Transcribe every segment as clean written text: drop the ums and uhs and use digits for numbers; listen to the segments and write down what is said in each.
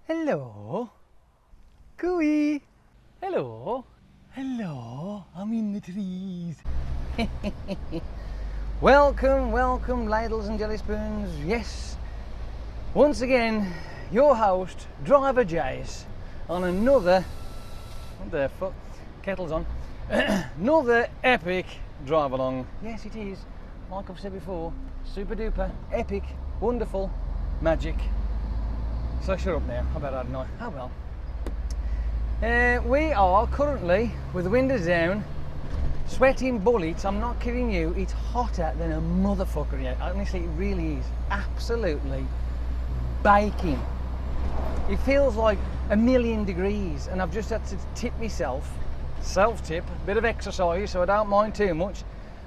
Hello. Cooey. Hello. Hello. I'm in the trees. Welcome, welcome, ladles and jelly spoons. Yes, once again, your host, Driver Jace, on another, what the fuck, kettle's on, another epic drive along. Yes, it is, like I've said before, super duper, epic, wonderful, magic. So shut up now, how about that night? Oh well. We are currently, with the windows down, sweating bullets. I'm not kidding you, it's hotter than a motherfucker here. Honestly, it really is. Absolutely baking. It feels like 1,000,000 degrees, and I've just had to tip myself, self-tip, a bit of exercise, so I don't mind too much.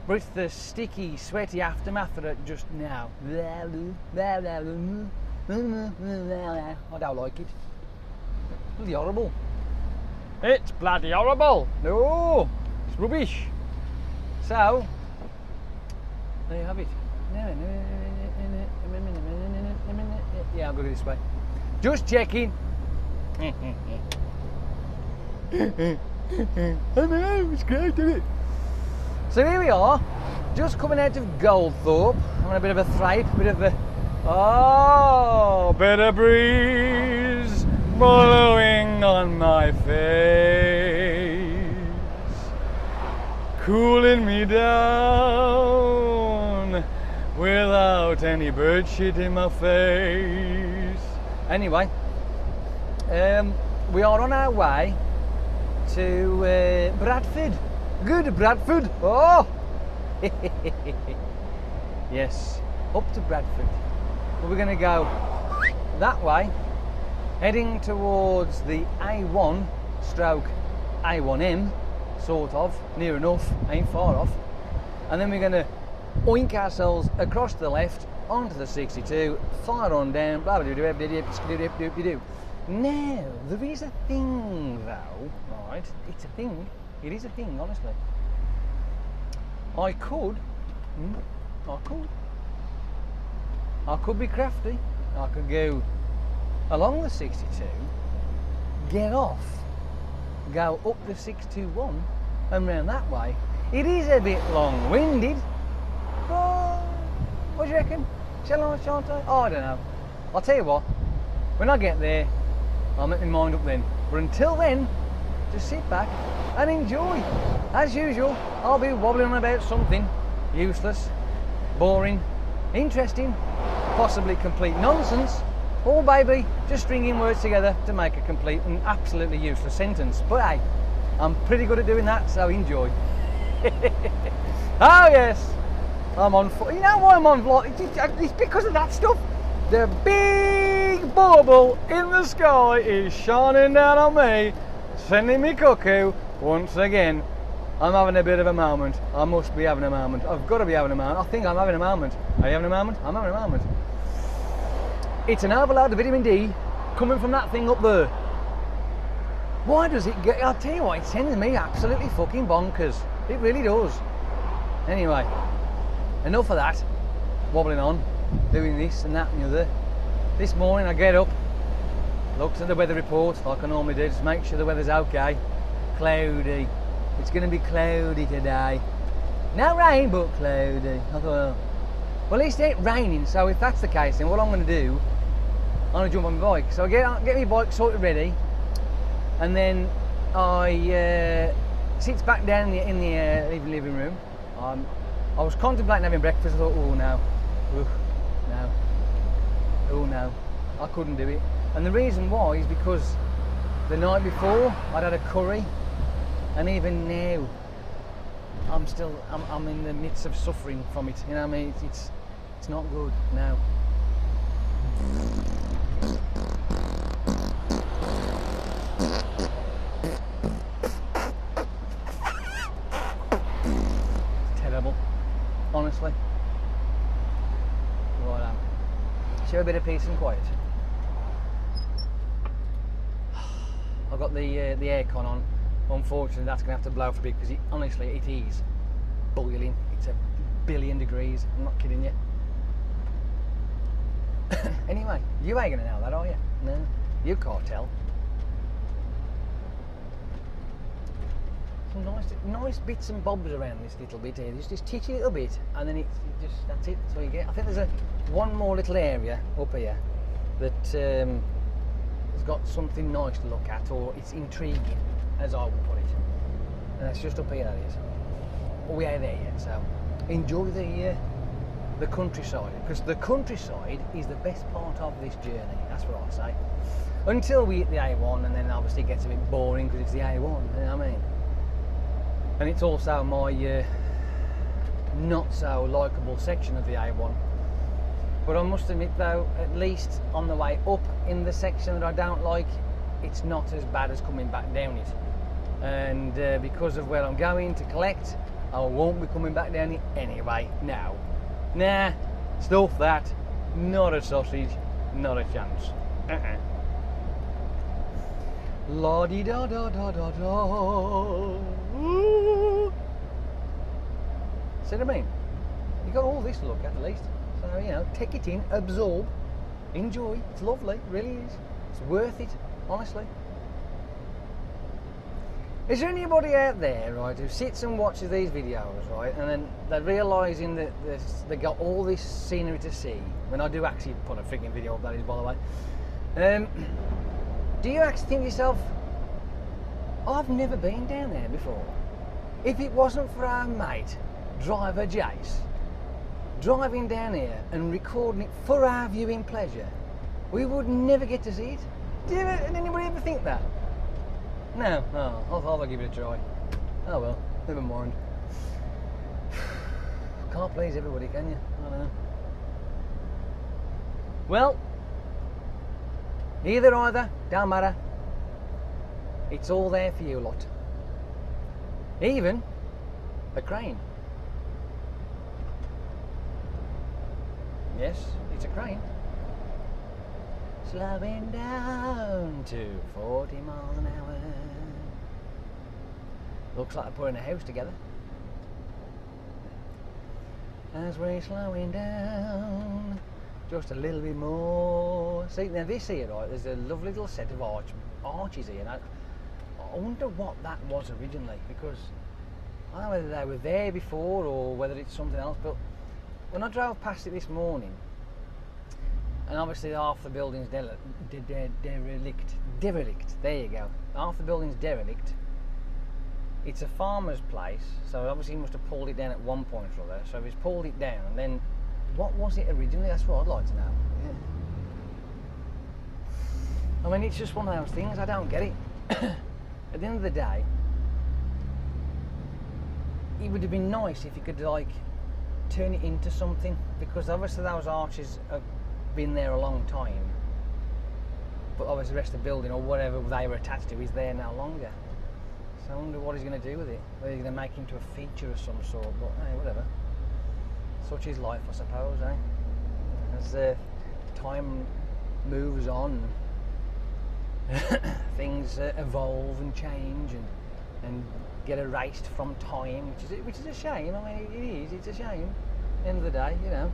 But it's the sticky, sweaty aftermath of it just now. I don't like it. It's bloody horrible. It's bloody horrible. No, it's rubbish. So, there you have it. Yeah, I'll go this way. Just checking. I know, it's great, isn't it? So here we are, just coming out of Goldthorpe. I'm on a bit of a thripe, bit of a bit of breeze blowing on my face, cooling me down without any bird shit in my face. Anyway, we are on our way to Bradford. Good Bradford. Oh, yes, up to Bradford. We're going to go that way, heading towards the A1 stroke A1M, sort of, near enough, ain't far off. And then we're going to oink ourselves across to the left, onto the 62, fire on down, blah blah blah blah blah blah blah. Now, there is a thing though, right? It's a thing. It is a thing, honestly. I could be crafty. I could go along the 62, get off, go up the 621 and round that way. It is a bit long-winded, but what do you reckon? Shall I, shan't I? Oh, I don't know. I'll tell you what, when I get there, I'll make my mind up then. But until then, just sit back and enjoy. As usual, I'll be wobbling on about something useless, boring, interesting, possibly complete nonsense, or maybe just stringing words together to make a complete and absolutely useless sentence. But hey, I'm pretty good at doing that, so enjoy. Oh yes, I'm on foot. You know why I'm on vlog? It's because of that stuff. The big bubble in the sky is shining down on me, sending me cuckoo once again. I'm having a bit of a moment. I must be having a moment. I've got to be having a moment. I think I'm having a moment. Are you having a moment? I'm having a moment. It's an overload of vitamin D coming from that thing up there. Why does it get... I'll tell you what, it's sending me absolutely fucking bonkers. It really does. Anyway, enough of that. Wobbling on, doing this and that and the other. This morning I get up, looked at the weather report like I normally do, just make sure the weather's okay. Cloudy. It's going to be cloudy today. No rain, but cloudy. I thought, well, at least it ain't raining, so if that's the case, then what I'm going to do, I'm going to jump on my bike. So I get my bike sorted ready, and then I sit back down in the living room. I was contemplating having breakfast. I thought, oh no, oh no, I couldn't do it. And the reason why is because the night before I'd had a curry, and even now I'm in the midst of suffering from it. You know what I mean? It's not good now. It's terrible, honestly. Right, share a bit of peace and quiet. I've got the aircon on. Unfortunately, that's going to have to blow for a bit because honestly, it is boiling. It's 1 billion degrees. I'm not kidding you. Anyway, you ain't going to know that, are you? No, you can't tell. Some nice bits and bobs around this little bit here. Just this titty little bit, and then that's it. That's all you get. I think there's one more little area up here that has got something nice to look at, or it's intriguing, as I would put it. And that's just up here, that is. But we ain't there yet, so enjoy the countryside, because the countryside is the best part of this journey. That's what I say. Until we hit the A1, and then obviously it gets a bit boring because it's the A1. You know what I mean? And it's also my not so likeable section of the A1. But I must admit though, at least on the way up in the section that I don't like, it's not as bad as coming back down it. And because of where I'm going to collect, I won't be coming back down it anyway now. Nah, stuff that, not a sausage, not a chance. La-di-da-da-da-da-da. See what I mean? You got all this to look at least. So, you know, take it in, absorb, enjoy. It's lovely, it really is. It's worth it, honestly. Is there anybody out there, right, who sits and watches these videos, right, and then they're realising that they got all this scenery to see? When I do actually put a freaking video up, that is, by the way. Do you actually think to yourself, I've never been down there before? If it wasn't for our mate, driver Jace, driving down here and recording it for our viewing pleasure, we would never get to see it. Did anybody ever think that? No, I'll give it a try. Oh well, never mind. Can't please everybody, can you? I don't know. Well, either, don't matter. It's all there for you lot. Even a crane. Yes, it's a crane. Slowing down to 40 miles an hour. Looks like they're putting a house together. As we're slowing down just a little bit more. See, now this here, right, there's a lovely little set of arches here. Now, I wonder what that was originally, because I don't know whether they were there before or whether it's something else, but when I drove past it this morning, and obviously half the building's derelict, there you go, half the building's derelict. It's a farmer's place, so obviously he must have pulled it down at one point or other. So if he's pulled it down, then what was it originally? That's what I'd like to know. Yeah. I mean, it's just one of those things, I don't get it. At the end of the day, it would have been nice if you could, like, turn it into something, because obviously those arches have been there a long time, but obviously the rest of the building or whatever they were attached to is there no longer. So I wonder what he's going to do with it. Whether he's going to make it into a feature of some sort, but hey, whatever. Such is life, I suppose, eh? As time moves on, things evolve and change and get erased from time, which is a shame. I mean, it's a shame. At the end of the day, you know.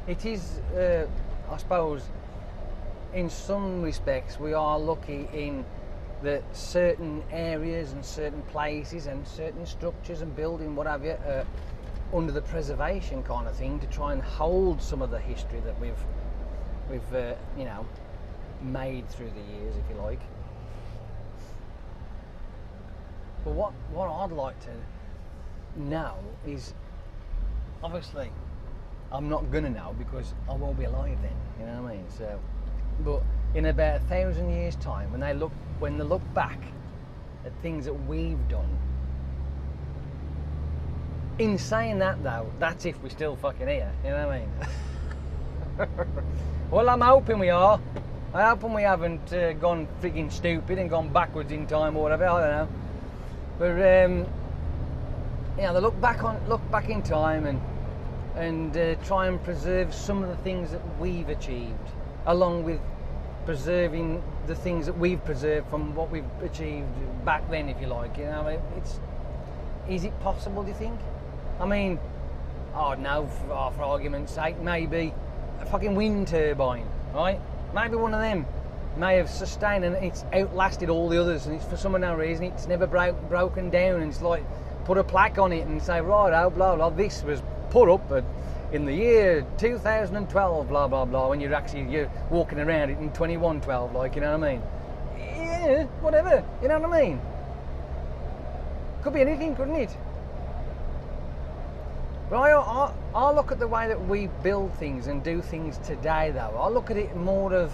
It is, I suppose, in some respects, we are lucky in that certain areas and certain places and certain structures and building, what have you, under the preservation kind of thing, to try and hold some of the history that we've you know, made through the years, if you like. But what I'd like to know is, obviously, I'm not gonna know because I won't be alive then, you know what I mean? So, but in about 1,000 years' time, when they look back at things that we've done. In saying that though, that's if we're still fucking here, you know what I mean? Well, I'm hoping we are. I'm hoping we haven't gone freaking stupid and gone backwards in time or whatever, I don't know. But you know, they look back in time and try and preserve some of the things that we've achieved, along with preserving the things that we've preserved from what we've achieved back then, if you like. You know, is it possible, do you think? I mean, I don't know, for argument's sake, maybe a fucking wind turbine, right? Maybe one of them may have sustained and it's outlasted all the others, and it's for some unknown reason it's never broken down, and it's like put a plaque on it and say, right, oh, blah blah, this was put up in the year 2012, blah blah blah, when you're walking around it in 2112, like, you know what I mean? Yeah, whatever, you know what I mean? Could be anything, couldn't it? But I look at the way that we build things and do things today, though. I look at it more of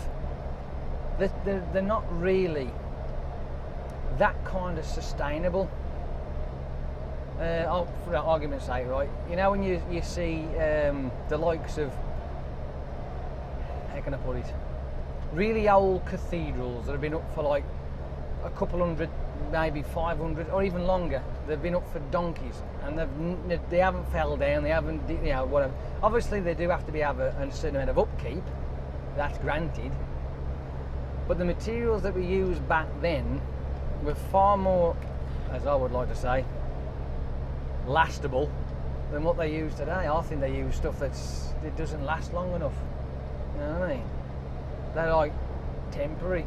they're not really that kind of sustainable. For argument's sake, right? You know, when you see the likes of, how can I put it, really old cathedrals that have been up for like a couple hundred, maybe 500 or even longer. They've been up for donkeys, and they haven't fell down. They haven't, you know, whatever. Obviously, they do have to have a certain amount of upkeep. That's granted. But the materials that we used back then were far more, as I would like to say, lastable than what they use today. I think they use stuff that doesn't last long enough. You know what I mean? They're like temporary.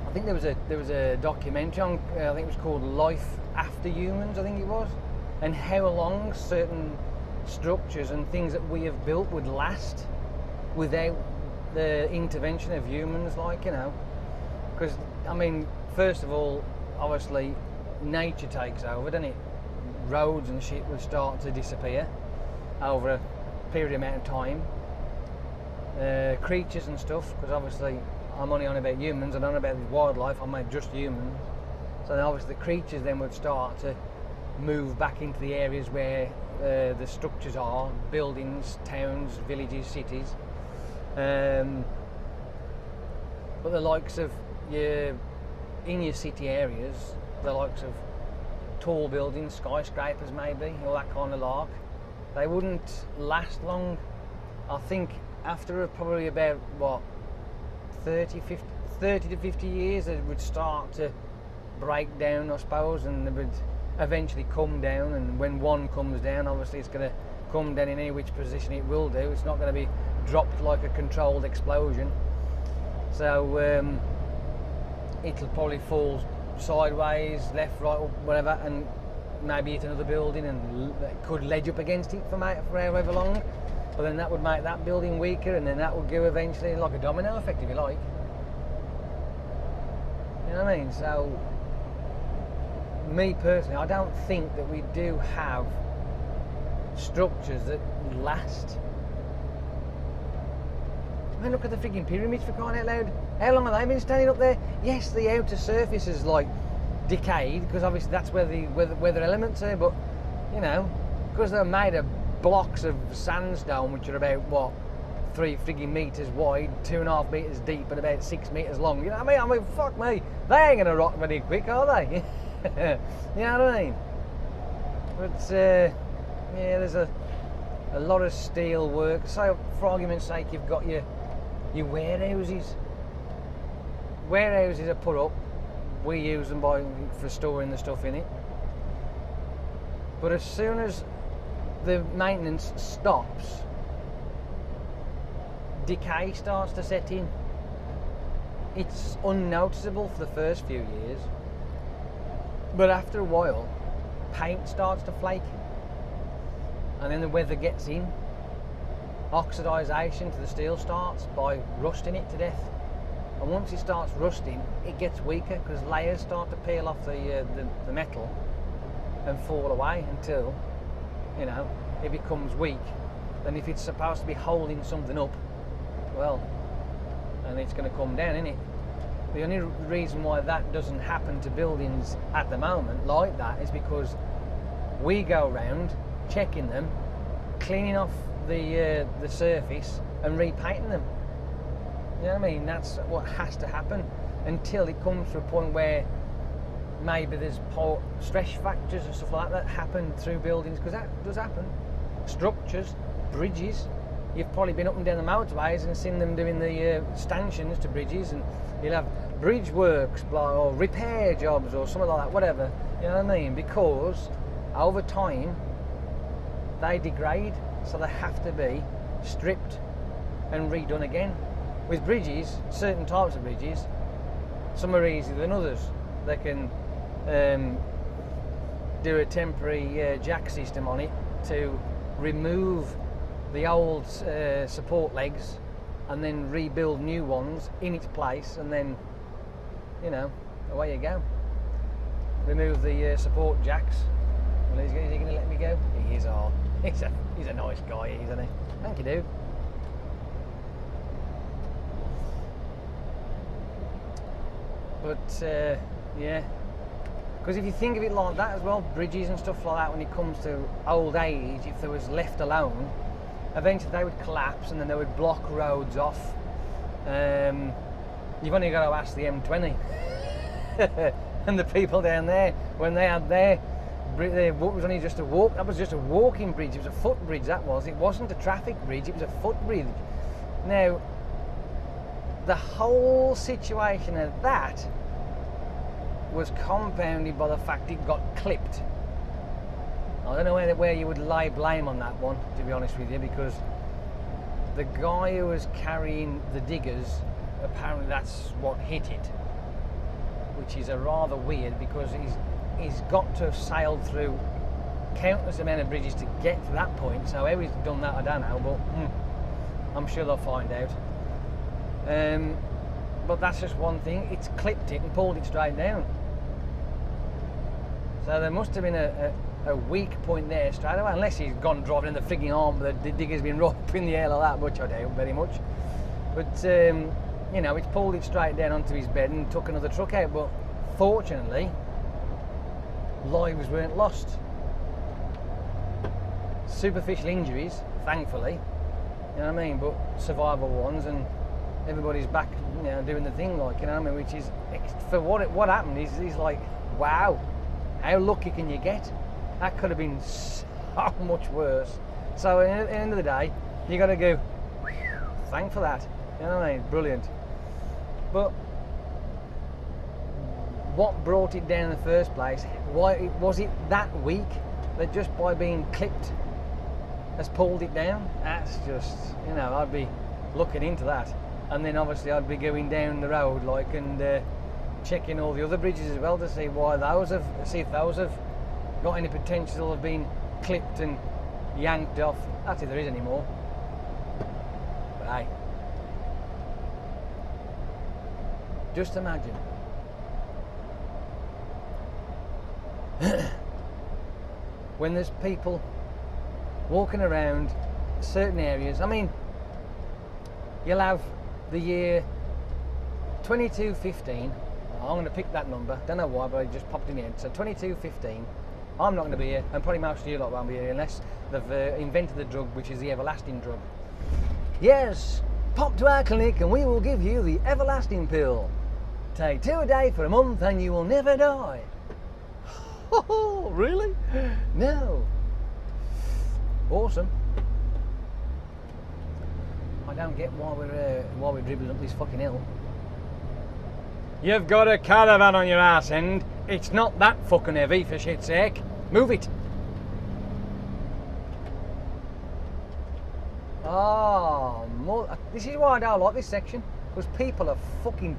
I think there was a documentary on, I think it was called Life After Humans, I think it was, and how long certain structures and things that we have built would last without the intervention of humans, like, you know. Because, I mean, first of all, obviously nature takes over, doesn't it? Roads and shit would start to disappear over a period amount of time. Creatures and stuff, because obviously I'm only on about humans, I don't know about wildlife, I'm not just humans. So then obviously the creatures then would start to move back into the areas where the structures are, buildings, towns, villages, cities. But the likes of in your city areas, the likes of tall buildings, skyscrapers maybe, all that kind of lark, they wouldn't last long. I think after probably about, what, 30 to 50 years, it would start to break down, I suppose, and it would eventually come down. And when one comes down, obviously it's going to come down in any which position it will do. It's not going to be dropped like a controlled explosion. So it'll probably fall sideways, left, right, or whatever, and maybe hit another building, and it could ledge up against it for however long. But then that would make that building weaker, and then that would go eventually like a domino effect, if you like. You know what I mean? So, me personally, I don't think that we do have structures that last. I mean, look at the freaking pyramids, for crying out loud. How long have they been standing up there? Yes, the outer surface is like decayed, because obviously that's where the weather elements are, but, you know, because they're made of blocks of sandstone, which are about, what, 3 frigging metres wide, 2.5 metres deep, and about 6 metres long. You know what I mean? Fuck me, they ain't gonna rot very quick, are they? You know what I mean? But yeah, there's a lot of steel work. So, for argument's sake, you've got your warehouses. Warehouses are put up. We use them for storing the stuff in it. But as soon as the maintenance stops, decay starts to set in. It's unnoticeable for the first few years, but after a while, paint starts to flake, and then the weather gets in. Oxidisation to the steel starts by rusting it to death, and once it starts rusting, it gets weaker because layers start to peel off the metal and fall away until, you know, it becomes weak. Then if it's supposed to be holding something up, well, and it's going to come down, isn't it? The only reason why that doesn't happen to buildings at the moment like that is because we go around checking them, cleaning off the surface and repainting them. You know what I mean? That's what has to happen until it comes to a point where maybe there's stress fractures and stuff like that happen through buildings, because that does happen. Structures, bridges, you've probably been up and down the motorways and seen them doing the stanchions to bridges, and you'll have bridge works or repair jobs or something like that, whatever, you know what I mean? Because over time they degrade, so they have to be stripped and redone again. With bridges, certain types of bridges, some are easier than others. They can do a temporary jack system on it to remove the old support legs and then rebuild new ones in its place, and then, you know, away you go. Remove the support jacks. Well, is he going to let me go? He is. Oh, he's a nice guy, isn't he? Thank you, dude. But yeah, because if you think of it like that as well, bridges and stuff like that, when it comes to old age, if they was left alone, eventually they would collapse and then they would block roads off. You've only got to ask the M20 and the people down there when they had their it was only just a walk. That was just a walking bridge. It was a footbridge. That was. It wasn't a traffic bridge. It was a footbridge. Now, the whole situation of that was compounded by the fact it got clipped. I don't know where you would lay blame on that one, to be honest with you, because the guy who was carrying the diggers, apparently that's what hit it, which is a rather weird, because he's got to have sailed through countless amount of bridges to get to that point. So how he's done that, I don't know, but I'm sure they'll find out. But that's just one thing. It's clipped it and pulled it straight down. So there must have been a weak point there straight away, unless he's gone driving in the frigging arm, the digger's been right up in the air like that, which I doubt very much. But you know, it's pulled it straight down onto his bed and took another truck out. But fortunately, lives weren't lost. Superficial injuries, thankfully, you know what I mean, but survival ones, and everybody's back, you know, doing the thing, like, you know what I mean, which is, for what happened is like, wow, how lucky can you get? That could have been so much worse. So at the end of the day, you got to go, thank for that, you know what I mean, brilliant. But what brought it down in the first place? Why was it that weak that just by being clipped has pulled it down? That's just, you know, I'd be looking into that, and then obviously I'd be going down the road, like, and checking all the other bridges as well to see why those have, see if those have got any potential of being clipped and yanked off. That's if there is any more. But hey, just imagine when there's people walking around certain areas. I mean, you'll have the year 2215. I'm going to pick that number, don't know why, but it just popped in the head. So 2215, I'm not going to be here, and probably most of you lot won't be here unless they've invented the drug, which is the everlasting drug. Yes, pop to our clinic and we will give you the everlasting pill. Take 2 a day for a month and you will never die. Oh, really? No. Awesome. I don't get why we're dribbling up this fucking hill. You've got a caravan on your arse end. It's not that fucking heavy, for shit's sake. Move it. Oh, this is why I don't like this section, because people are fucking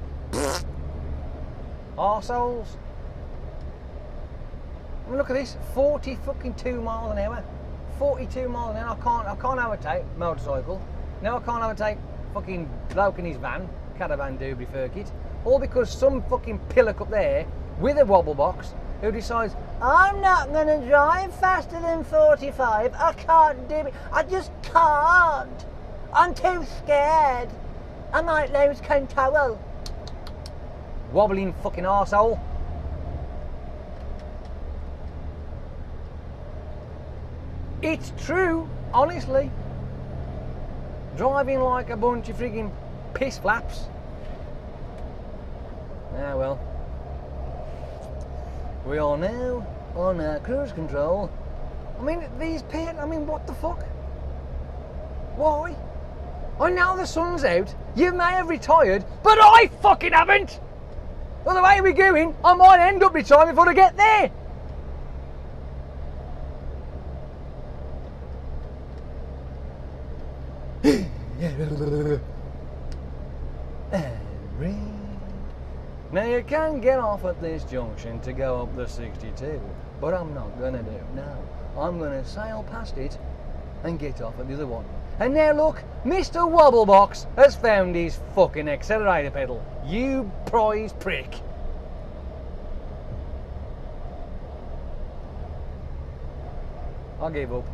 arseholes. I mean, look at this, 42 miles an hour. 42 miles an hour. I can't overtake motorcycle. No, I can't overtake fucking bloke in his van, caravan doobie circuit. All because some fucking pillock up there with a wobble box who decides, I'm not going to drive faster than 45. I can't do it. I just can't. I'm too scared. I might lose control. Wobbling fucking arsehole. It's true, honestly. Driving like a bunch of frigging piss flaps. Ah, well. We are now on our cruise control. I mean, these I mean, what the fuck? Why? I know the sun's out. You may have retired, but I fucking haven't. Well, the way we're going, I might end up retiring before I get there. Now you can get off at this junction to go up the 62, but I'm not going to do it now. I'm going to sail past it and get off at the other one. And now look, Mr. Wobblebox has found his fucking accelerator pedal. You prize prick. I give up.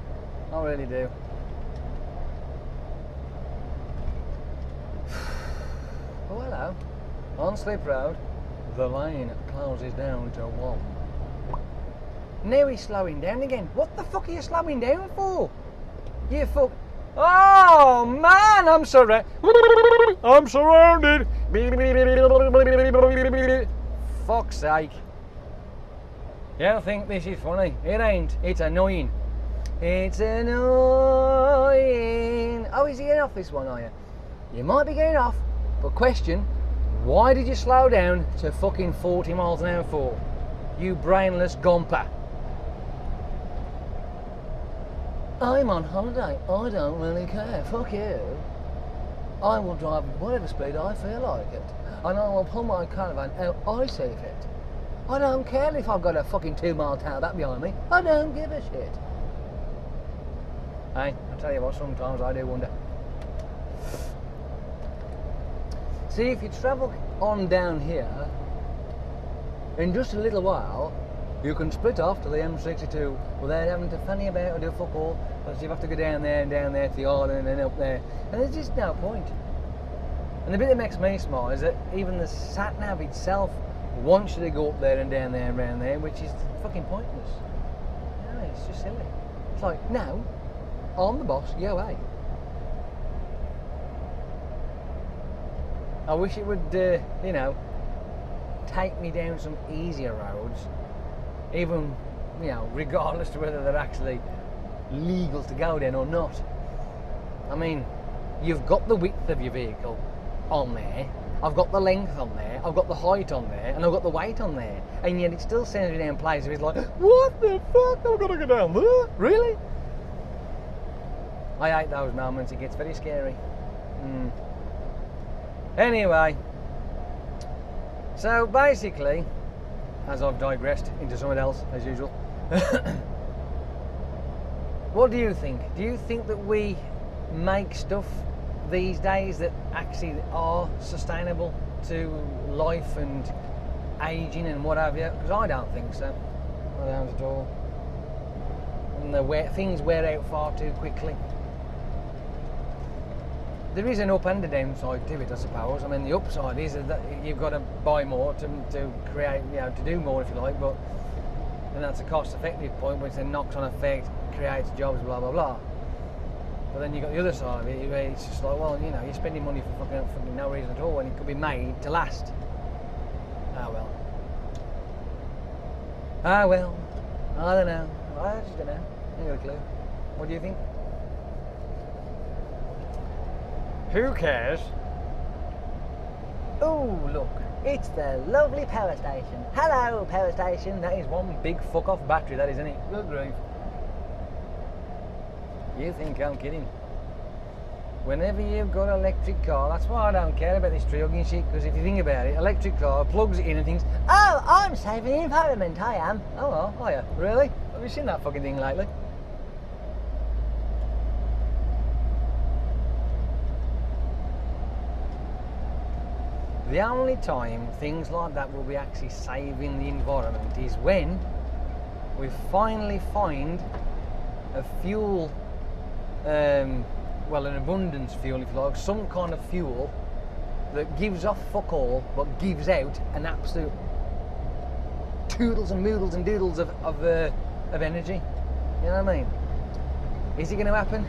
I really do. Oh, hello. On Slip Road, the lane closes down to Walton. Now he's slowing down again. What the fuck are you slowing down for? You fuck... Oh, man, I'm surrounded. I'm surrounded. Fuck's sake. You don't think this is funny? It ain't. It's annoying. It's annoying. Oh, is he getting off this one, are you? You might be getting off, but question, why did you slow down to fucking 40 miles an hour for? You brainless gomper. I'm on holiday. I don't really care. Fuck you. I will drive at whatever speed I feel like it. And I will pull my caravan out I see fit. I don't care if I've got a fucking 2 mile tail back behind me. I don't give a shit. Hey, I tell you what, sometimes I do wonder. See, if you travel on down here, in just a little while, you can split off to the M62 without having to fanny about or do fuck all, because you have to go down there to the island and up there, and there's just no point. And the bit that makes me smile is that even the sat-nav itself wants you to go up there and down there and around there, which is fucking pointless. No, it's just silly. It's like, no, I'm the boss, yo hey. I wish it would, you know, take me down some easier roads, even, you know, regardless of whether they're actually legal to go down or not. I mean, you've got the width of your vehicle on there, I've got the length on there, I've got the height on there, and I've got the weight on there, and yet it still sends me down places where it's like, what the fuck, I've got to go down there? Really? I hate those moments, it gets very scary. Anyway, so basically, as I've digressed into something else, as usual, what do you think? Do you think that we make stuff these days that actually are sustainable to life and aging and what have you? Because I don't think so. I don't at all. And things wear out far too quickly. There is an up and a downside to it, I suppose. I mean, the upside is that you've got to buy more to create, you know, to do more, if you like, but then that's a cost-effective point, which then knocks on effect, creates jobs, blah blah blah. But then you've got the other side of it, where it's just like, well, you know, you're spending money for fucking no reason at all, and it could be made to last. Ah well. Ah well. I don't know. I just don't know. I ain't got a clue. What do you think? Who cares? Oh, look, it's the lovely power station. Hello, power station. That is one big fuck-off battery, that is, isn't it? Good grief. You think I'm kidding? Whenever you've got an electric car, that's why I don't care about this tree-hugging shit, because if you think about it, electric car plugs it in and thinks, oh, I'm saving the environment, I am. Oh, well, are you? Really? Have you seen that fucking thing lately? The only time things like that will be actually saving the environment is when we finally find a fuel, well, an abundance fuel, if you like, some kind of fuel that gives off fuck all but gives out an absolute toodles and moodles and doodles of energy. You know what I mean? Is it going to happen?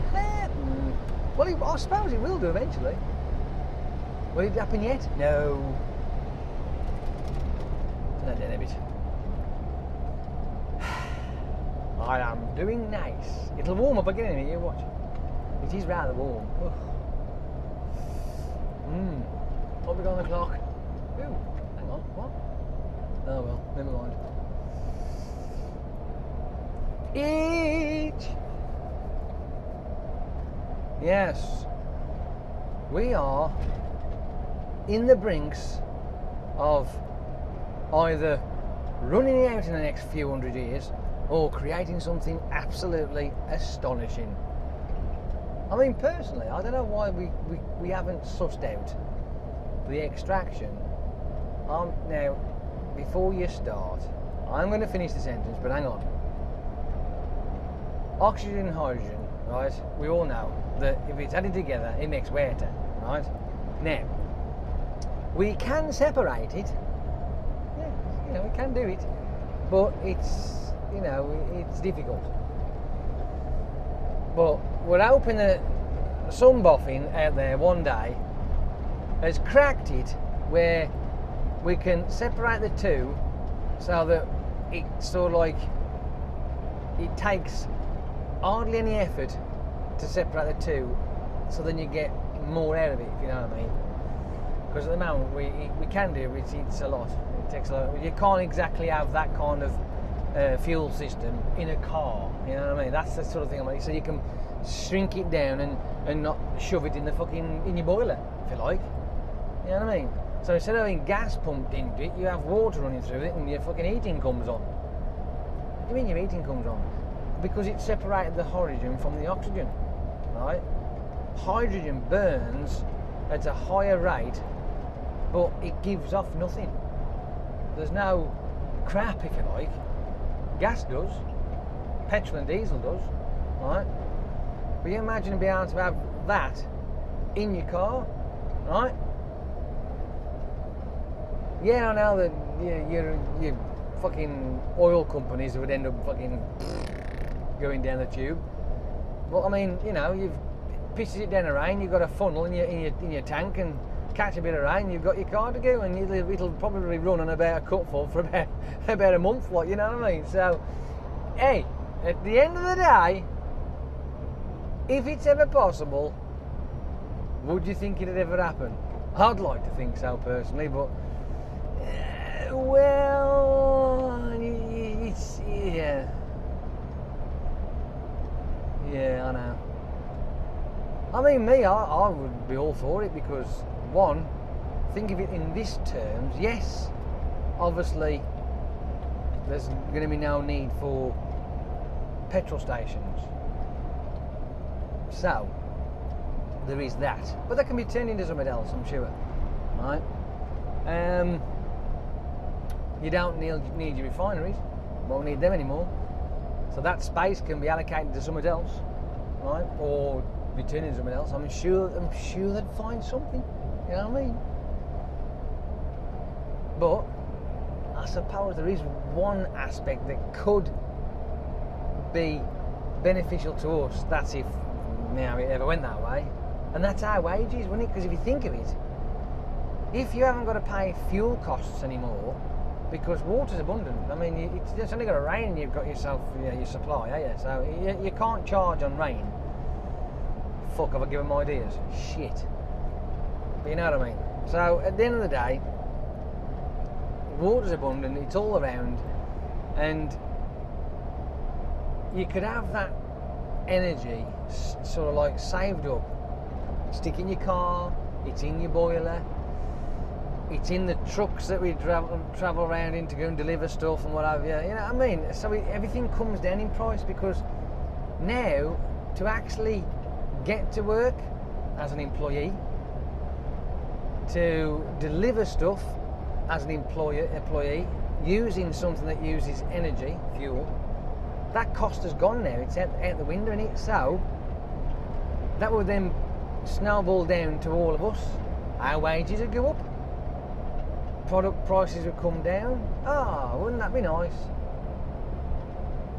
Well, I suppose it will do eventually. Will it happen yet? No. Not done a bit. I am doing nice. It'll warm up again in a minute, you watch. It is rather warm. Ugh. What have we got on the clock? Ooh, hang on, what? Oh well, never mind. Yes, we are in the brinks of either running it out in the next few hundred years or creating something absolutely astonishing. I mean, personally, I don't know why we haven't sussed out the extraction. Now, before you start, I'm going to finish the sentence, but hang on. Oxygen and hydrogen, right? We all know that if it's added together, it makes water, right? Now, we can separate it. Yeah, we can do it, but it's, it's difficult. But we're hoping that some boffin out there one day has cracked it where we can separate the two so that it's sort of like it takes hardly any effort to separate the two, so then you get more out of it, if you know what I mean. Because at the moment we can do it, it's a lot. It takes a lot. You can't exactly have that kind of fuel system in a car, you know what I mean? That's the sort of thing I'm like. So you can shrink it down and not shove it in your boiler, if you like. You know what I mean? So instead of having gas pumped into it, you have water running through it and your fucking heating comes on. What do you mean your heating comes on? Because it separated the hydrogen from the oxygen, right? Hydrogen burns at a higher rate, but it gives off nothing. There's no crap, if you like. Gas does, petrol and diesel does, right? But you imagine being able to have that in your car, right? Yeah, I know that your fucking oil companies would end up fucking going down the tube. But I mean, you've pisses it down the rain, you've got a funnel in your tank and catch a bit of rain, you've got your car to go, and it'll probably run on about a cupful for about a month, like, you know what I mean? So, hey, at the end of the day, if it's ever possible, would you think it'd ever happen? I'd like to think so personally, but well, it's yeah, I know. I mean, I would be all for it because, one, think of it in this terms. Yes, obviously, there's going to be no need for petrol stations. So, there is that. But that can be turned into something else, I'm sure. Right? You don't need your refineries. Won't need them anymore. So that space can be allocated to something else, right? Or be turned into something else. I'm sure they'd find something. You know what I mean? But I suppose there is one aspect that could be beneficial to us. That's if it ever went that way, and that's our wages, wouldn't it? Because if you think of it, if you haven't got to pay fuel costs anymore, because water's abundant. I mean, it's only got to rain and you've got yourself your supply, yeah. So you can't charge on rain. Fuck, have I given my ideas? Shit. But you know what I mean. So at the end of the day, water's abundant. It's all around, and you could have that energy sort of like saved up. Stick in your car. It's in your boiler. It's in the trucks that we travel around in to go and deliver stuff and what have you. You know what I mean? So everything comes down in price, because now to actually get to work as an employee, to deliver stuff as an employee using something that uses energy, fuel, that cost has gone now. It's out the window, isn't it? So that would then snowball down to all of us. Our wages would go up. Product prices would come down. Wouldn't that be nice?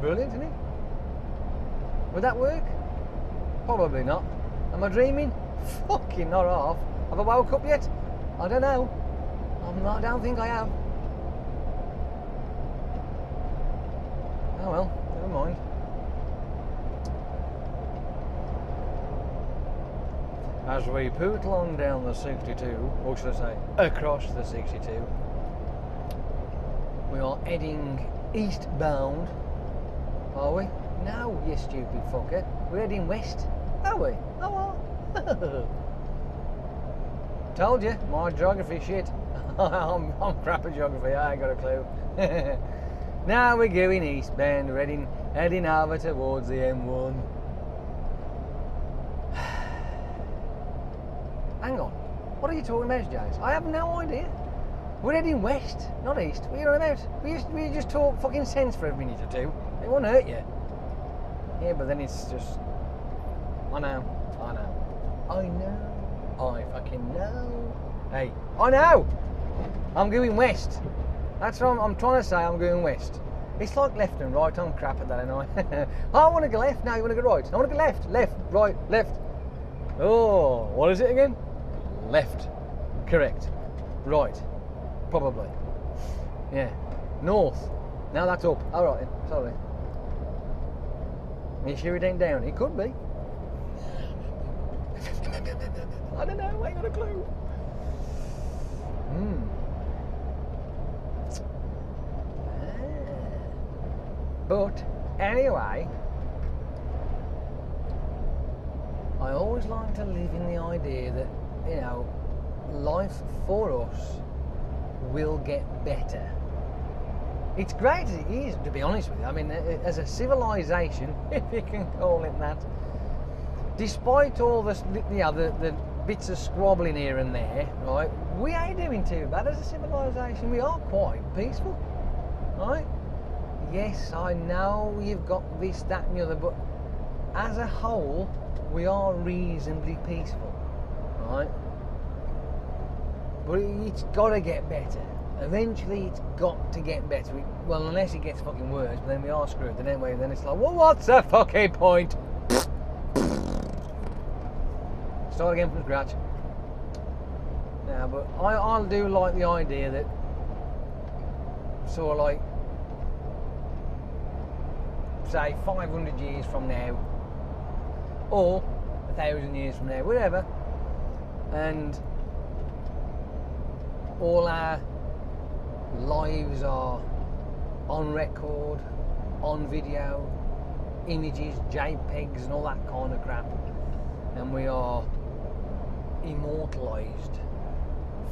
Brilliant, isn't it? Would that work? Probably not. Am I dreaming? Fucking not half. Have I woke up yet? I don't know. I don't think I have. Oh well, never mind. as we pootle on down the 62, or should I say, across the 62, we are heading eastbound. Are we? No, you stupid fucker. We're heading west. Are we? Oh, well. Told you, my geography shit. I'm crap at geography, I ain't got a clue. Now we're going eastbound, heading over towards the M1. Hang on, what are you talking about, James? I have no idea. We're heading west, not east. What are you on about? We just talk fucking sense for a minute or two. It won't hurt you. Yeah, but then it's just... I know. I fucking know. Hey, I know! I'm going west. That's what I'm trying to say, I'm going west. It's like left and right, I'm crap at that, ain't I? I want to go left, now you want to go right. I want to go left, right, left. Oh, what is it again? Left. Correct. Right. Probably. Yeah. North. Now that's up. Alright then, sorry. Are you sure it ain't down? It could be. I don't know, I ain't got a clue. But anyway, I always like to live in the idea that, you know, life for us will get better. It's great as it is, to be honest with you. I mean, as a civilization, if you can call it that, despite all the bits of squabbling here and there, right, we ain't doing too bad as a civilization. We are quite peaceful, right? Yes, I know you've got this, that and the other, but as a whole, we are reasonably peaceful, right? But it's got to get better. Eventually, it's got to get better. Well, unless it gets fucking worse, but then we are screwed. Then anyway, then it's like, well, what's the fucking point? Start again from scratch. Now, but I do like the idea that sort of like, say 500 years from now, or 1,000 years from now, whatever, and all our lives are on record, on video, images, JPEGs and all that kind of crap, and we are immortalised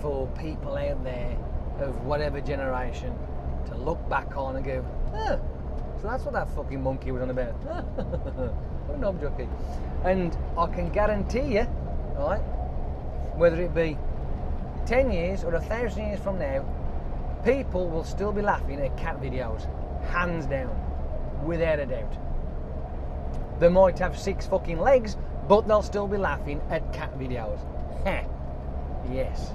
for people out there of whatever generation to look back on and go, ah, so that's what that fucking monkey was on about. What a knob jockey. And I can guarantee you, right, whether it be 10 years or 1,000 years from now, people will still be laughing at cat videos, hands down, without a doubt. They might have 6 fucking legs, but they'll still be laughing at cat videos. Yes.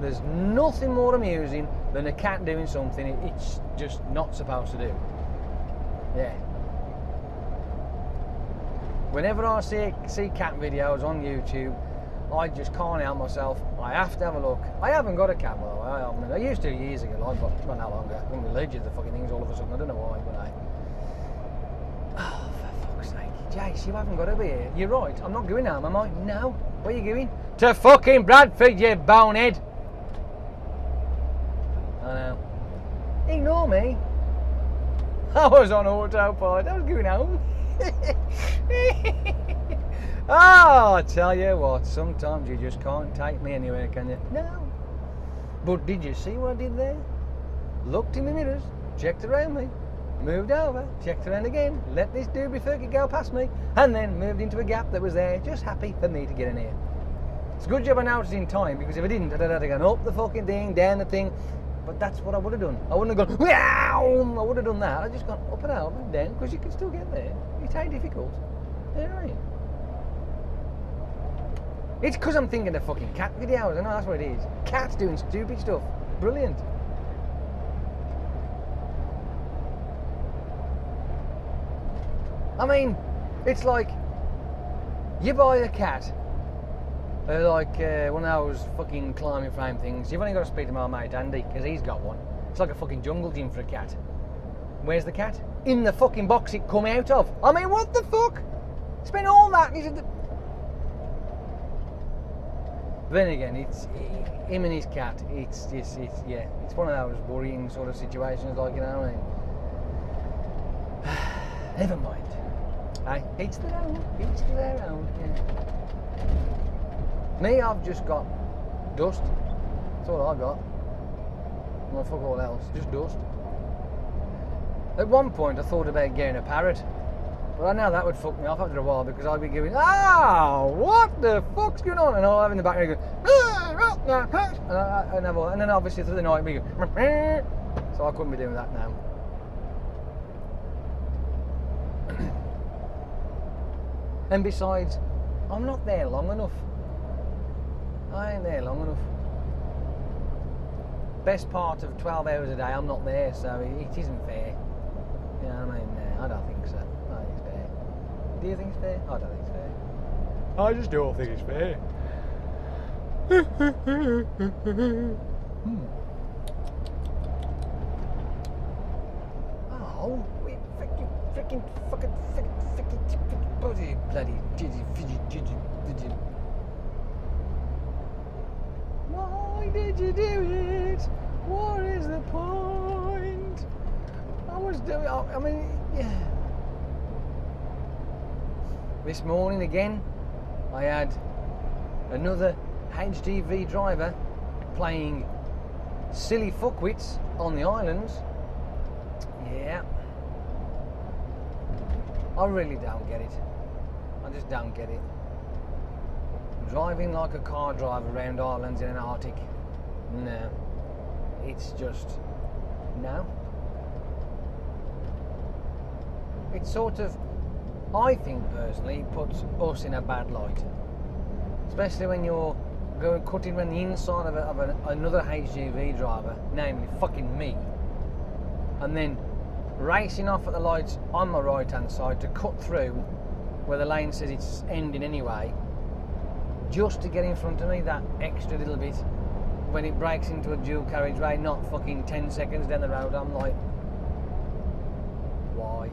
There's nothing more amusing than a cat doing something it's just not supposed to do. Yeah. Whenever I see cat videos on YouTube, I just can't help myself. I have to have a look. I haven't got a cat, by the way. I mean, I used to years ago, like, but well, no longer. I couldn't believe the fucking things all of a sudden. I don't know why, but oh, for fuck's sake. Jace, you haven't got to be here. You're right. I'm not going home, am I? No. Where are you going? To fucking Bradford, you bonehead. I know. Ignore me. I was on autopilot. I was going home. Oh, I tell you what, sometimes you just can't take me anywhere, can you? No. But did you see what I did there? Looked in the mirrors, checked around me, moved over, checked around again, let this dude before he could go past me, and then moved into a gap that was there, just happy for me to get in here. It's a good job I noticed in time, because if I didn't, I'd have gone up the fucking thing, down the thing. But that's what I would have done. I wouldn't have gone, wow! I would have done that. I'd just gone up and out and down, because you can still get there. It ain't difficult. You know what I mean? It's because I'm thinking of fucking cat videos. I know that's what it is. Cats doing stupid stuff. Brilliant. I mean, it's like you buy a cat, like one of those fucking climbing frame things. You've only got to speak to my mate Andy, because he's got one. It's like a fucking jungle gym for a cat. Where's the cat? In the fucking box it come out of. I mean, what the fuck? Spend all that. But then again, it's him and his cat. It's one of those worrying sort of situations, like, you know what I mean? Never mind. Hey, each their own. Each to their own. Yeah. Me, I've just got dust. That's all I got. Well, fuck all else. Just dust. At one point, I thought about getting a parrot. But I know that would fuck me off after a while, because I'd be going, what the fuck's going on? And I'll have in the background go, and then obviously through the night we go, so I couldn't be doing that now. And besides, I'm not there long enough. I ain't there long enough. Best part of 12 hours a day, I'm not there, so it isn't fair. You know what I mean? I don't think so. I don't think it's fair. Do you think it's fair? I don't think it's fair. I just don't think it's fair. Oh, wait, freaking bloody digi. Why did you do it? What is the point? I was doing, I mean, yeah. This morning again, I had another HGV driver playing silly fuckwits on the islands. Yeah. I really don't get it. I just don't get it. Driving like a car driver around islands in an Arctic. No. It's just... no. It sort of, I think personally, puts us in a bad light. Especially when you're going cutting around the inside of another HGV driver, namely fucking me, and then racing off at the lights on my right hand side to cut through where the lane says it's ending anyway, just to get in front of me that extra little bit when it breaks into a dual carriageway, not fucking 10 seconds down the road. I'm like, why?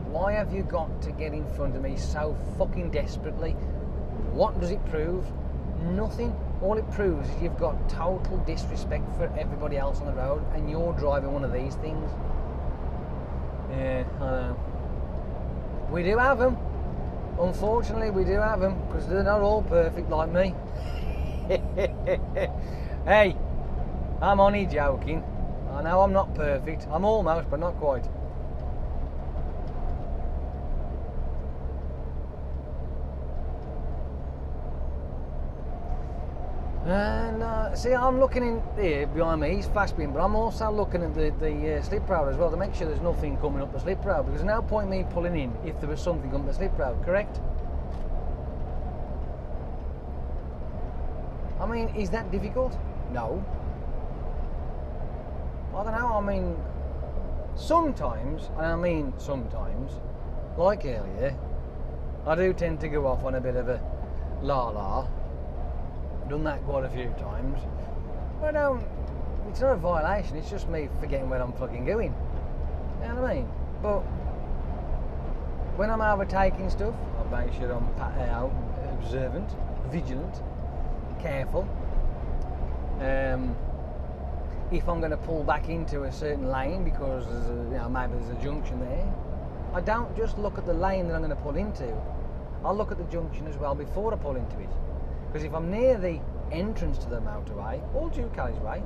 Why have you got to get in front of me so fucking desperately? What does it prove? Nothing. All it proves is you've got total disrespect for everybody else on the road, and you're driving one of these things. Yeah, I know. We do have them. Unfortunately, we do have them, because they're not all perfect like me. Hey, I'm only joking. I know I'm not perfect. I'm almost, but not quite. And see, I'm looking in here behind me. He's fast spinning, but I'm also looking at the slip road as well to make sure there's nothing coming up the slip road, because there's no point me pulling in if there was something on the slip road. Correct? I mean, is that difficult? No. I don't know. I mean, sometimes, and I mean sometimes, like earlier, I do tend to go off on a bit of a la-la. Done that quite a few times. But it's not a violation, it's just me forgetting where I'm fucking going. You know what I mean? But when I'm overtaking stuff, I make sure I'm observant, vigilant, careful. If I'm going to pull back into a certain lane because there's maybe there's a junction there, I don't just look at the lane that I'm going to pull into. I'll look at the junction as well before I pull into it. Because if I'm near the entrance to the motorway, or dual carriageway,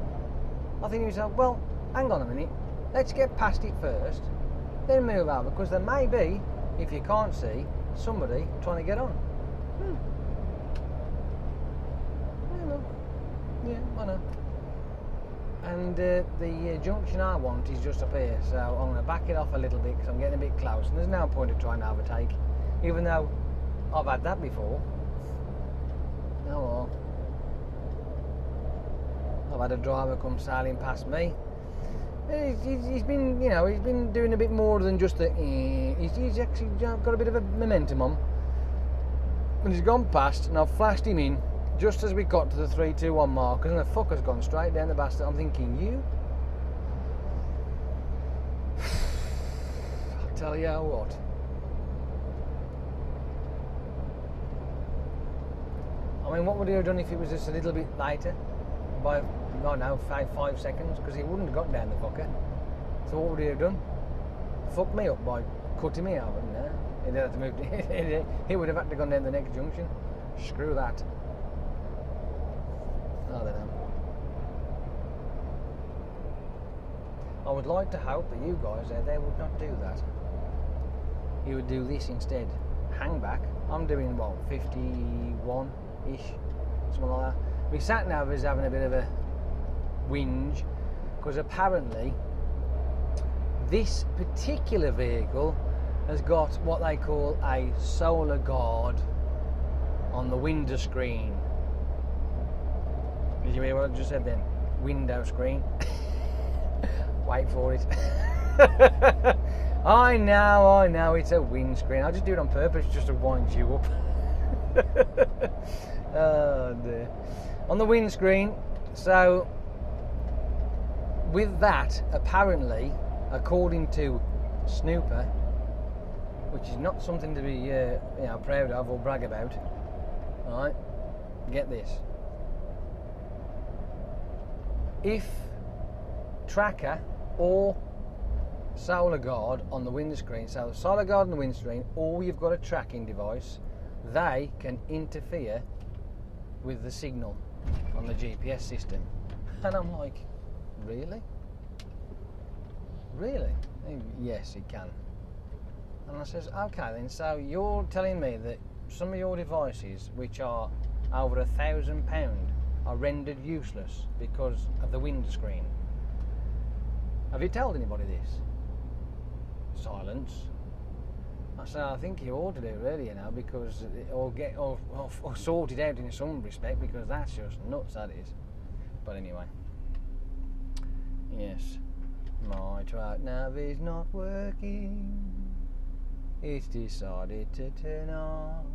I think to myself, well, hang on a minute, let's get past it first, then move over, because there may be, if you can't see, somebody trying to get on. Yeah, I know. And the junction I want is just up here, so I'm going to back it off a little bit because I'm getting a bit close, and there's no point of trying to overtake, even though I've had that before. Oh well. I've had a driver come sailing past me. He's been, he's been doing a bit more than just the. He's actually got a bit of a momentum on, and he's gone past, and I've flashed him in just as we got to the 3-2-1 markers, and the fucker's gone straight down the bastard. I'm thinking, you. I'll tell you what. I mean, what would he have done if it was just a little bit later? By, I don't know, 5 seconds? Because he wouldn't have got down the fucker. So what would he have done? Fuck me up by cutting me out, wouldn't he? He'd have to move. He would have had to go down the next junction. Screw that. I don't know. I would like to hope that you guys out there would not do that. You would do this instead. Hang back. I'm doing what, 51-ish, something like that. My sat nav is having a bit of a whinge because apparently this particular vehicle has got what they call a solar guard on the window screen. Did you hear what I just said then? Window screen. Wait for it. I know, it's a windscreen. I just do it on purpose just to wind you up. Oh dear. On the windscreen, so with that, apparently, according to Snooper, which is not something to be proud of or brag about, alright, get this. If tracker or solar guard on the windscreen, so the solar guard on the windscreen, or you've got a tracking device, they can interfere with the signal on the GPS system. And I'm like, really? Really? Yes, it can. And I says, okay then, so you're telling me that some of your devices, which are over £1,000, are rendered useless because of the windscreen. Have you told anybody this? Silence. I said, I think you ought to do really, you know, because or sort it out in some respect, because that's just nuts, that is. But anyway, yes, my track nav is not working. It's decided to turn off.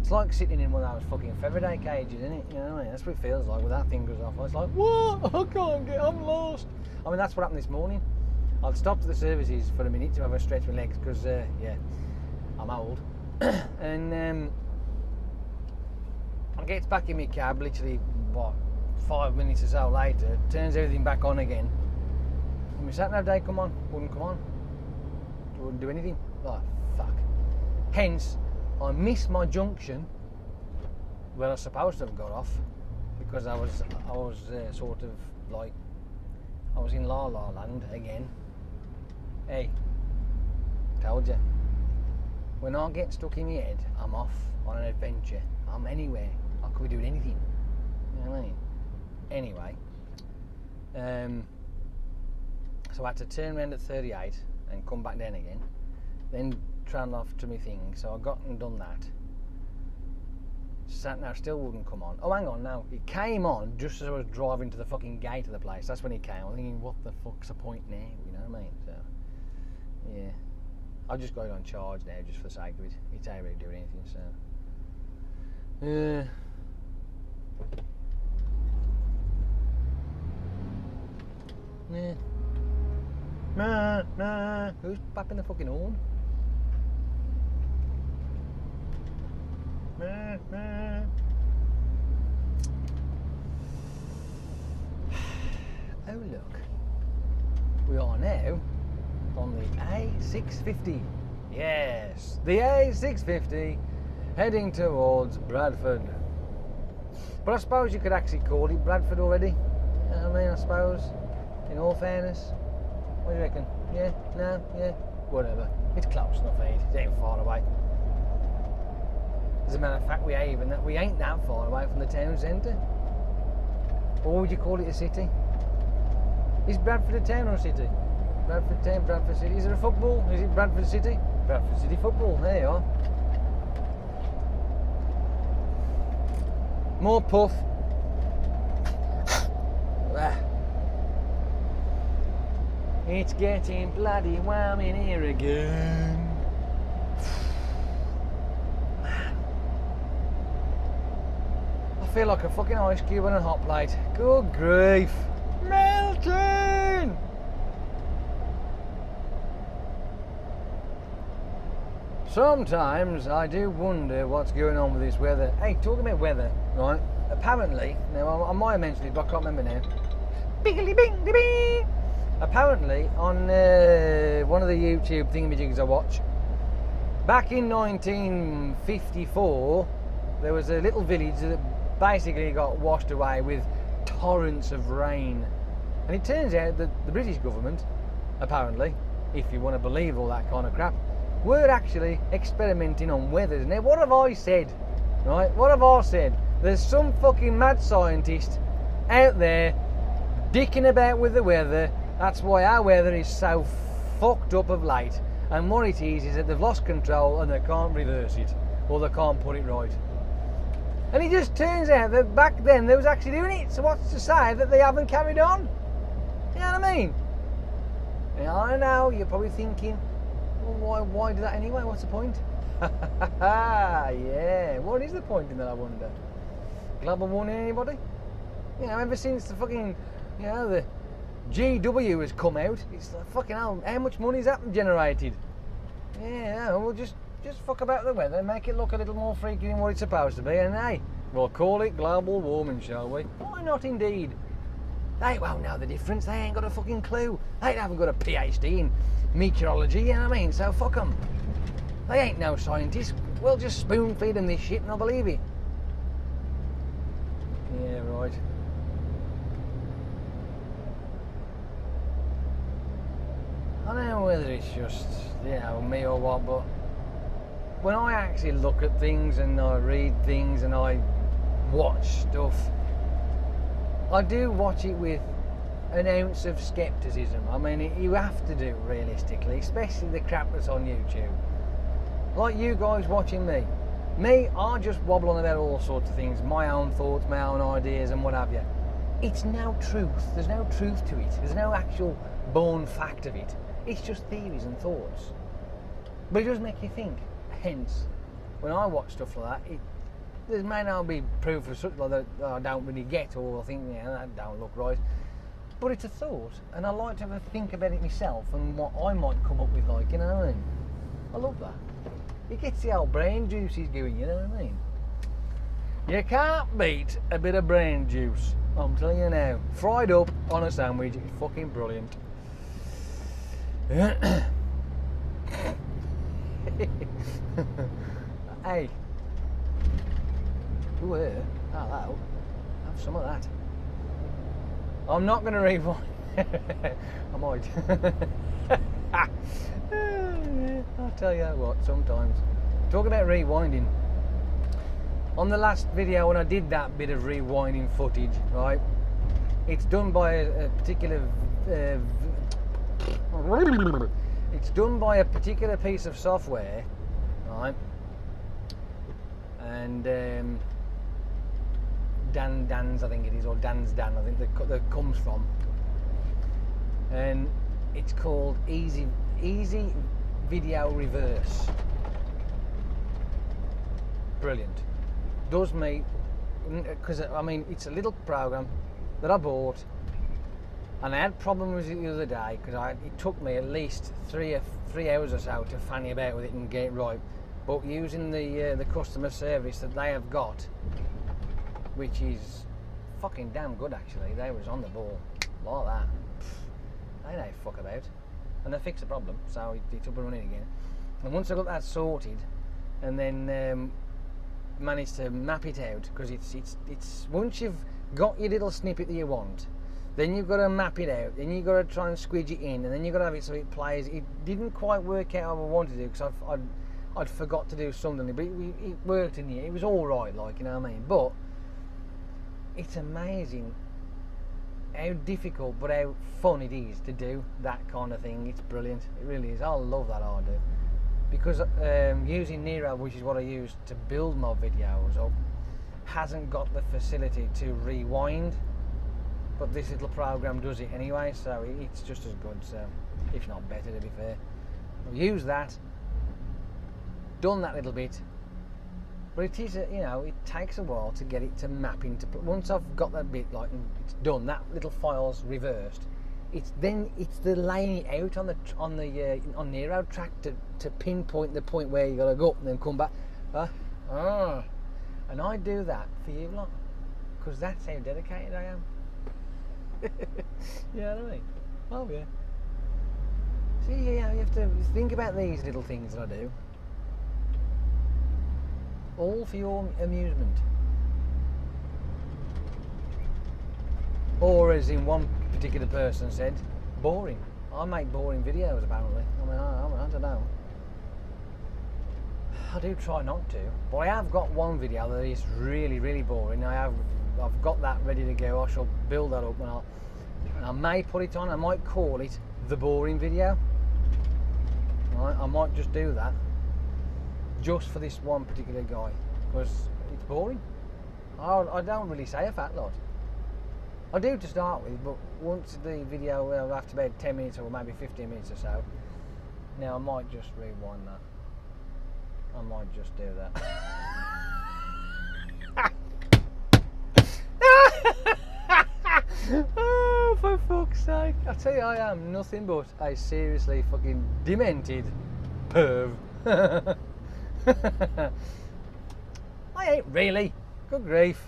It's like sitting in one of those fucking Faraday cages, isn't it? You know what I mean? That's what it feels like when that thing goes off. It's like, what? I can't get, I'm lost. I mean, that's what happened this morning. I'd stopped at the services for a minute to have a stretch my legs because, yeah, I'm old. And I get back in my cab, literally, what, 5 minutes or so later, turns everything back on again. And my sat-nav day come on, wouldn't come on. It wouldn't do anything. Like, fuck. Hence, I missed my junction where I was supposed to have got off because I was sort of like, I was in La La Land again. Hey, told you. When I get stuck in my head, I'm off on an adventure. I'm anywhere. I could be doing anything. You know what I mean? Anyway, so I had to turn around at 38 and come back down again. Then tran off to my thing. So I got and done that. Sat nav still wouldn't come on. Oh, hang on now. It came on just as I was driving to the fucking gate of the place. That's when it came. I'm thinking, what the fuck's the point now? You know what I mean? So, yeah. I've just got it on charge now just for the sake of it. It ain't really doing anything, so. Yeah. Nah. Who's bapping the fucking horn? Oh look, we are now on the A650. Yes, the A650 heading towards Bradford. But I suppose you could actually call it Bradford already. You know what I mean, I suppose, in all fairness. What do you reckon? Yeah? No? Yeah? Whatever. It's close enough, ain't it? It ain't far away. As a matter of fact, we ain't that far away from the town centre. Or would you call it a city? Is Bradford a town or a city? Bradford town, Bradford city. Is it a football? Is it Bradford City? Bradford City football. There you are. More puff. It's getting bloody warm in here again. I feel like a fucking ice cube on a hot plate. Good grief. Melting! Sometimes I do wonder what's going on with this weather. Hey, talking about weather, right? Apparently, now I might have mentioned it, but I can't remember now. Biggly bing, bing. Apparently, on one of the YouTube thingamajigs I watch, back in 1954, there was a little village that basically got washed away with torrents of rain. And it turns out that the British government, apparently, if you want to believe all that kind of crap, were actually experimenting on weathers. Now, what have I said? Right? What have I said? There's some fucking mad scientist out there dicking about with the weather. That's why our weather is so fucked up of late. And what it is that they've lost control and they can't reverse it, or they can't put it right. And it just turns out that back then they was actually doing it. So what's to say that they haven't carried on? You know what I mean? And I know you're probably thinking, well, why do that anyway? What's the point? Yeah, what is the point in that, I wonder? Global warming, anybody? You know, ever since the fucking, you know, the GW has come out, it's like, fucking hell, how much money has that generated? Yeah, we'll just fuck about the weather, make it look a little more freaky than what it's supposed to be, and hey, we'll call it global warming, shall we? Why not indeed? They won't know the difference, they ain't got a fucking clue. They haven't got a PhD in meteorology, you know what I mean? So fuck them. They ain't no scientists. We'll just spoon feed them this shit and they'll believe it. Yeah, right. I don't know whether it's just, you know, me or what, but when I actually look at things and I read things and I watch stuff, I do watch it with an ounce of scepticism. I mean, you have to do, realistically, especially the crap that's on YouTube. Like you guys watching me. Me, I just wobble on about all sorts of things, my own thoughts, my own ideas and what have you. It's no truth. There's no truth to it. There's no actual born fact of it. It's just theories and thoughts. But it does make you think. Hence, when I watch stuff like that, there may not be proof of something like that I don't really get, or I think, yeah, that don't look right. But it's a thought, and I like to have a think about it myself and what I might come up with, like, you know what I mean? I love that. It gets the old brain juices going, you know what I mean? You can't beat a bit of brain juice, I'm telling you now. Fried up on a sandwich is fucking brilliant. Hey. Ooh, hello. Have some of that. I'm not going to rewind. I might. I'll tell you what, sometimes. Talk about rewinding. On the last video when I did that bit of rewinding footage, right, it's done by a particular it's done by a particular piece of software, right, and Dan's I think it is, or Dan's Dan I think that comes from, and it's called Easy Video Reverse. Brilliant. Does me, because I mean it's a little program that I bought, and I had problems with it the other day because it took me at least three hours or so to fanny about with it and get it right. But using the customer service that they have got, which is fucking damn good actually, they was on the ball like that. They don't fuck about, and they fixed the problem, so it's up and running again. And once I got that sorted, and then managed to map it out, because it's once you've got your little snippet that you want, then you've got to map it out, then you've got to try and squidge it in, and then you've got to have it so it plays. It didn't quite work out how I wanted to, because I'd forgot to do something, but it worked in the end. It was all right, like, you know what I mean. But it's amazing how difficult but how fun it is to do that kind of thing. It's brilliant. It really is. I love that I do. Because using Nero, which is what I use to build my videos up, hasn't got the facility to rewind, but this little program does it anyway, so it's just as good, so if not better, to be fair. I've used that, done that little bit, but it is, you know, it takes a while to get it to map into. Once I've got that bit, like, it's done, that little file's reversed, it's the laying it out on the air track to pinpoint the point where you got to go up and then come back. And I do that for you lot because that's how dedicated I am. You know what I mean? Oh yeah. See, yeah, you have to think about these little things that I do, all for your amusement. Or as in one particular person said, boring. I make boring videos apparently. I mean, I don't know. I do try not to, but I have got one video that is really, really boring. I've got that ready to go. I shall build that up and I may put it on. I might call it the boring video. Right, I might just do that just for this one particular guy because it's boring. I don't really say a fat lot. I do to start with, but once the video will have to be 10 minutes or maybe 15 minutes or so. Now I might just rewind that. I might just do that. Oh, for fuck's sake. I tell you, I am nothing but a seriously fucking demented perv. I ain't really. Good grief.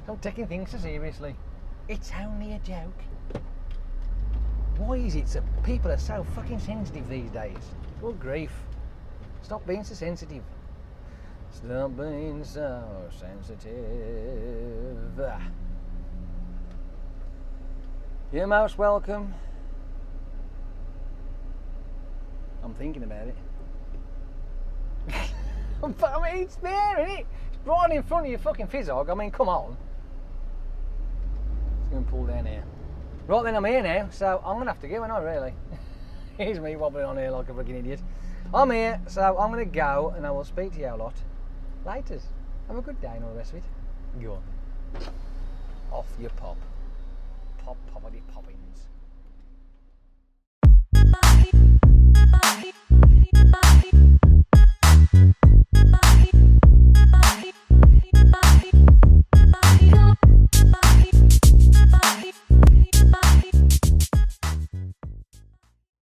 Don't taking things so seriously. It's only a joke. Why is it that people are so fucking sensitive these days? Good grief. Stop being so sensitive. Stop being so sensitive. You're most welcome. I'm thinking about it. But I mean, it's there, isn't it? It's right in front of your fucking fizzog. I mean, come on. It's going to pull down here. Right then, I'm here now, so I'm going to have to go, ain't I, really? Here's me wobbling on here like a fucking idiot. I'm here, so I'm going to go, and I will speak to you a lot. Laters. Have a good day and all the rest of it. Go on. Off you pop. Pop, poppity, poppy.